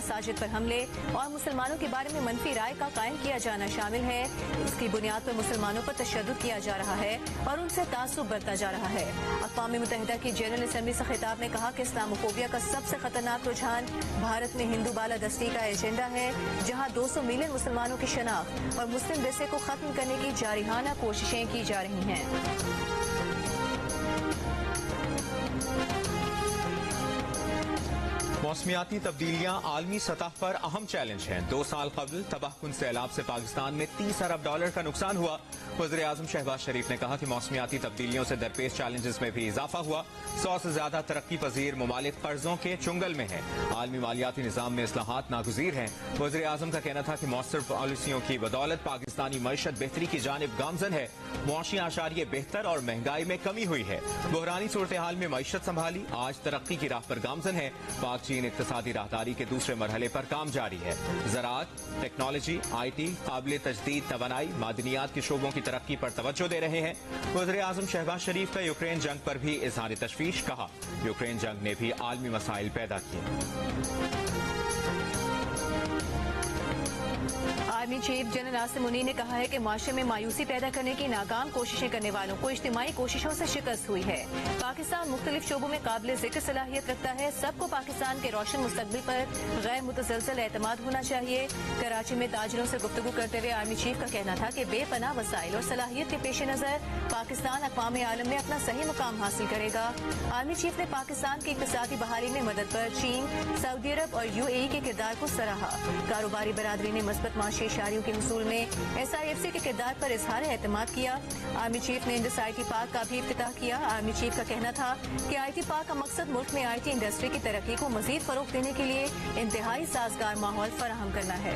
मसाजिद पर हमले और मुसलमानों के बारे में मनफी राय का कायम किया जाना शामिल है। इसकी बुनियाद पर मुसलमानों पर तशद्दुद किया जा रहा है और उनसे तासुब बरता जा रहा है। अक़वाम मुत्तहिदा की जनरल असम्बली से खिताब में कहा कि इस्लामोफोबिया का सबसे खतरनाक रुझान भारत में हिंदू बालादस्ती का एजेंडा है, जहाँ 200 मिलियन मुसलमानों की शनाख्त और मुस्लिम विरसे को खत्म करने की जारिहाना कोशिशें की जा रही हैं। मौसमियाती तब्दीलियां आलमी सतह पर अहम चैलेंज हैं। 2 साल कबल तबाहकुन सैलाब से पाकिस्तान में 30 अरब डॉलर का नुकसान हुआ। वज़ीर आज़म शहबाज शरीफ ने कहा कि मौसमियाती तब्दीलियों से दरपेश चैलेंजेस में भी इजाफा हुआ। 100 से ज्यादा तरक्की पजीर ममालिक कर्जों के चुंगल में हैं। आलमी मालियाती निज़ाम में इस्लाहात नागुज़ीर हैं। वज़ीर आज़म का कहना था कि मौसर पॉलिसियों की बदौलत पाकिस्तानी मईशत बेहतरी की जानिब गामजन है। मुआशी आशारिये बेहतर और महंगाई में कमी हुई है। बहरानी सूरत हाल में मईशत संभाली, आज तरक्की की राह पर गामजन है। पाक चीन इक्तिसादी राहदारी के दूसरे मरहले पर काम जारी है। ज़राअत, टेक्नोलॉजी, IT, काबिल तजदीद तवानाई, मादनियात के शोबों की तरक्की पर तवज्जो दे रहे हैं। वज़ीर आज़म शहबाज शरीफ का यूक्रेन जंग पर भी इज़हार तशवीश, कहा यूक्रेन जंग ने भी आलमी मसाइल पैदा किए। Army chief general Asim Munir ने कहा है कि माशरे में मायूसी पैदा करने की नाकाम कोशिशें करने वालों को इज्तिमाई कोशिशों से शिकस्त हुई है। पाकिस्तान मुख्तलिफ शोबों में काबिल जिक्र सलाहियत रखता है। सबको पाकिस्तान के रोशन मुस्तकबिल पर गैर मुतसलसल एतमाद होना चाहिए। कराची में ताजिरों से गुफ्तगू करते हुए आर्मी चीफ का कहना था कि बेपनाह वसाइल और सलाहियत के पेश नजर पाकिस्तान अक़वाम आलम में अपना सही मुकाम हासिल करेगा। आर्मी चीफ ने पाकिस्तान की इक़्तिसादी बहाली में मदद पर चीन, सऊदी अरब और UAE के किरदार को सराहा। कारोबारी बरादरी ने मस्बत माशी इशारियों के वसूल में SIFC के किरदार पर इजहार एतमाद किया। आर्मी चीफ ने इंडस IT पार्क का भी इफ्तिताह किया। आर्मी चीफ का कहना था कि IT पार्क का मकसद मुल्क में IT इंडस्ट्री की तरक्की को मजीद फरोग देने के लिए इंतहाई साजगार माहौल फराहम करना है।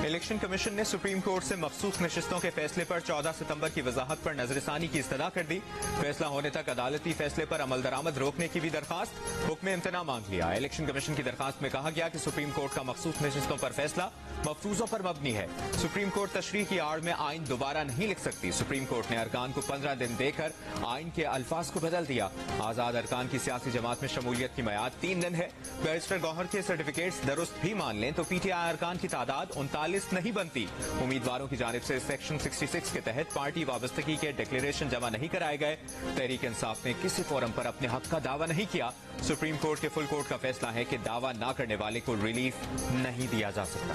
इलेक्शन कमीशन ने सुप्रीम कोर्ट से मखसूस नशिस्तों के फैसले पर 14 सितंबर की वजाहत पर नजरसानी की इस्तदा कर दी। फैसला होने तक अदालती फैसले पर अमल दरामद रोकने की भी दरखास्त, हुक्म इम्तना मांग लिया। इलेक्शन कमीशन की दरखास्त में कहा गया कि सुप्रीम कोर्ट का मखसूस नशिस्तों पर फैसला मफरूजों पर मबनी है। सुप्रीम कोर्ट तशरीह की आड़ में आइन दोबारा नहीं लिख सकती। सुप्रीम कोर्ट ने अरकान को 15 दिन देकर आइन के अल्फाज को बदल दिया। आजाद अरकान की सियासी जमात में शमूलियत की मियाद 3 दिन है। बैरिस्टर गौहर के सर्टिफिकेट्स दुरुस्त भी मान लें तो PTI अरकान की तादाद 39 नहीं बनती। उम्मीदवारों की जानिब से सेक्शन 66 के तहत पार्टी वाबस्तगी के डिक्लेरेशन जमा नहीं कराए गए। तहरीक इंसाफ ने किसी फोरम पर अपने हक का दावा नहीं किया। सुप्रीम कोर्ट के फुल कोर्ट का फैसला है कि दावा न करने वाले को रिलीफ नहीं दिया जा सकता।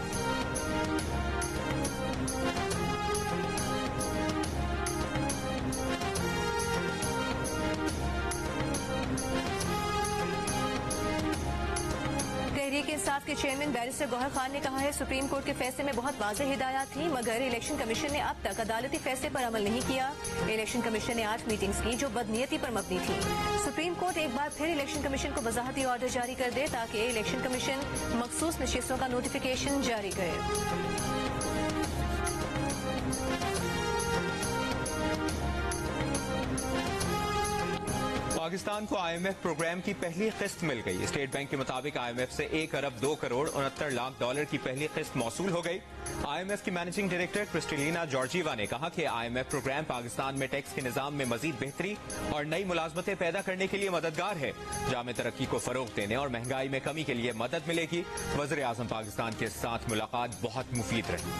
तहरीक इंसाफ के चेयरमैन बैरिस्टर गौहर खान ने कहा है सुप्रीम कोर्ट के फैसले में बहुत वाज़ेह हिदायत थी, मगर इलेक्शन कमीशन ने अब तक अदालती फैसले पर अमल नहीं किया। इलेक्शन कमीशन ने 8 मीटिंग्स की जो बदनीयती पर मबनी थी। सुप्रीम कोर्ट एक बार फिर इलेक्शन कमीशन को वजाहती ऑर्डर जारी कर दे ताकि इलेक्शन कमीशन मखसूस नशिस्तों का नोटिफिकेशन जारी करे। पाकिस्तान को IMF प्रोग्राम की पहली किस्त मिल गई। स्टेट बैंक के मुताबिक IMF से 1 अरब 2 करोड़ 69 लाख डॉलर की पहली किस्त मौसूल हो गई। IMF की मैनेजिंग डायरेक्टर क्रिस्टलिना जॉर्जीवा ने कहा कि IMF प्रोग्राम पाकिस्तान में टैक्स के निजाम में मजीद बेहतरी और नई मुलाजमतें पैदा करने के लिए मददगार है। जामे तरक्की को फरोग देने और महंगाई में कमी के लिए मदद मिलेगी। वज़ीर आज़म पाकिस्तान के साथ मुलाकात बहुत मुफीद रही।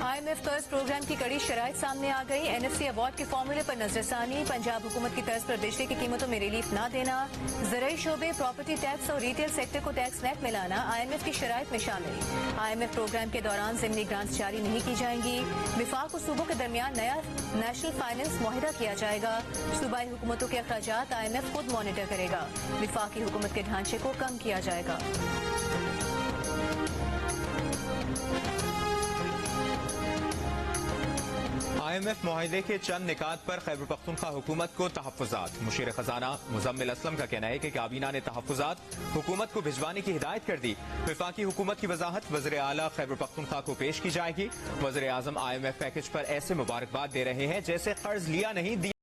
IMF कर्ज प्रोग्राम की कड़ी शराइत सामने आ गई। NFC अवार्ड के फॉर्मूले पर नजरसानी, पंजाब हुकूमत की तर्ज पर बिजली की कीमतों में रिलीफ न देना, ज़राई शोबे, प्रॉपर्टी टैक्स और रिटेल सेक्टर को टैक्स नेट में लाना IMF की शराइत में शामिल। IMF प्रोग्राम के दौरान ज़िमनी ग्रांट्स जारी नहीं की जाएंगी। विफाक और सूबों के दरमियान नया नेशनल फाइनेंस मुआहिदा किया जाएगा। सूबाई हुकूमतों के अखराजात IMF खुद मॉनिटर करेगा। विफाकी हुकूमत के ढांचे को कम किया जाएगा। IMF मुआहदे के चंद निकात पर खैबर पख्तूनख्वा हुकूमत को तहफ़्फ़ुज़ात। मुशीर खजाना मुजम्मिल असलम का कहना है कि काबीना ने तहफ़्फ़ुज़ात हुकूमत को भिजवाने की हिदायत कर दी। वफाकी हुकूमत की वजाहत वज़ीर आला खैबर पख्तूनख्वा को पेश की जाएगी। वज़ीर आज़म IMF पैकेज पर ऐसे मुबारकबाद दे रहे हैं जैसे कर्ज लिया नहीं दिया।